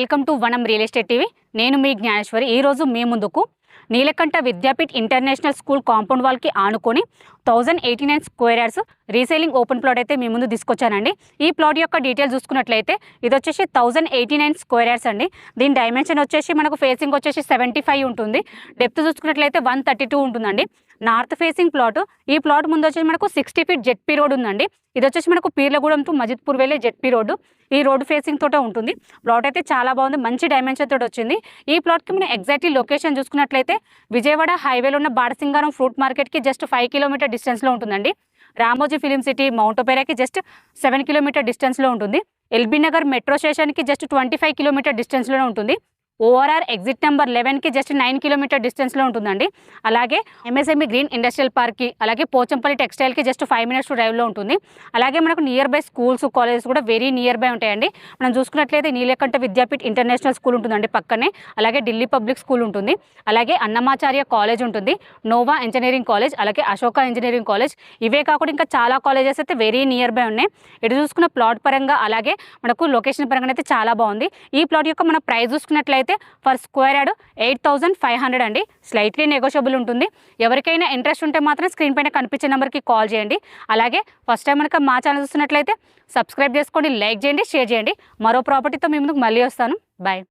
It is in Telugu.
Welcome to Vanam real estate TV. నేను మీ జ్ఞానేశ్వరి. ఈరోజు మీ ముందుకు Neelakanta Vidyapeeth international school compound వాల్కి ఆనుకొని 1089 square yards reselling open plot అయితే మీ ముందు తీసుకొచ్చానండి. ఈ ప్లాట్ యొక్క డీటెయిల్స్ చూసుకున్నట్లయితే ఇది వచ్చేసి 1089 స్క్వేర్ యార్డ్స్ అండి. దీని డైమెన్షన్ వచ్చేసి మనకు ఫేసింగ్ వచ్చేసి 75 ఉంటుంది. డెప్త్ చూసుకున్నట్లయితే 132 ఉంటుందండి. North facing plot. ఈ ప్లాట్ ముందు వచ్చేసి మనకు 60 ఫీట్ జెడ్పీ రోడ్ ఉందండి. ఇది వచ్చేసి మనకు పీర్లగూడెం టు మజిద్పూర్ వెళ్ళే జెడ్పీ రోడ్డు. ఈ రోడ్ ఫేసింగ్ తోటే ఉంటుంది. ప్లాట్ అయితే చాలా బాగుంది, మంచి డైమెన్షన్ తోటి వచ్చింది. ఈ ప్లాట్కి మనం ఎగ్జాక్ట్లీ లొకేషన్ చూసుకున్నట్లయితే విజయవాడ హైవేలో ఉన్న బాడసింగారం ఫ్రూట్ మార్కెట్కి జస్ట్ 5 కిలోమీటర్ డిస్టెన్స్లో ఉంటుందండి. రామోజీ ఫిలిం సిటీ మౌంట్ ఒపేరాకి జస్ట్ 7 కిలోమీటర్ డిస్టెన్స్లో ఉంటుంది. ఎల్బీ నగర్ మెట్రో స్టేషన్కి జస్ట్ 25 కిలోమీటర్ డిస్టెన్స్లోనే ఉంటుంది. ఓఆర్ఆర్ ఎగ్జిట్ నెంబర్ 11కి జస్ట్ 9 కిలోమీటర్ డిస్టెన్స్లో ఉంటుందండి. అలాగే ఎంఎస్ఎంఈ గ్రీన్ ఇండస్ట్రియల్ పార్క్కి, అలాగే పోచంపల్లి టెక్స్టైల్కి జస్ట్ 5 మినిట్స్ డ్రైవ్లో ఉంటుంది. అలాగే మనకు నియర్ బై స్కూల్స్, కాలేజెస్ కూడా వెరీ నియర్ బై ఉంటాయండి. మనం చూసుకున్నట్లయితే నీలకంఠ విద్యాపీఠ్ ఇంటర్నేషనల్ స్కూల్ ఉంటుందండి పక్కనే. అలాగే ఢిల్లీ పబ్లిక్ స్కూల్ ఉంటుంది. అలాగే అన్నమాచార్య కాలేజ్ ఉంటుంది, నోవా ఇంజనీరింగ్ కాలేజ్, అలాగే అశోక ఇంజనీరింగ్ కాలేజ్. ఇవే కాకుండా ఇంకా చాలా కాలేజెస్ అయితే వెరీ నియర్ బై ఉన్నాయి. ఇటు చూసుకున్న ప్లాట్ పరంగా అలాగే మనకు లొకేషన్ పరంగా అయితే చాలా బాగుంది. ఈ ప్లాట్ యొక్క మన ప్రైస్ చూసుకున్నట్లయితే ఫర్ స్క్వేర్ యార్డ్ 8500 అండి. స్లైట్లీ నెగోషియబుల్ ఉంటుంది. ఎవరికైనా ఇంట్రెస్ట్ ఉంటే మాత్రం స్క్రీన్ పైన కనిపించే నెంబర్కి కాల్ చేయండి. అలాగే ఫస్ట్ టైం మనకు మా ఛానల్ చూస్తున్నట్లయితే సబ్స్క్రైబ్ చేసుకోండి, లైక్ చేయండి, షేర్ చేయండి. మరో ప్రాపర్టీతో మీ ముందుకు మళ్ళీ వస్తాను. బాయ్.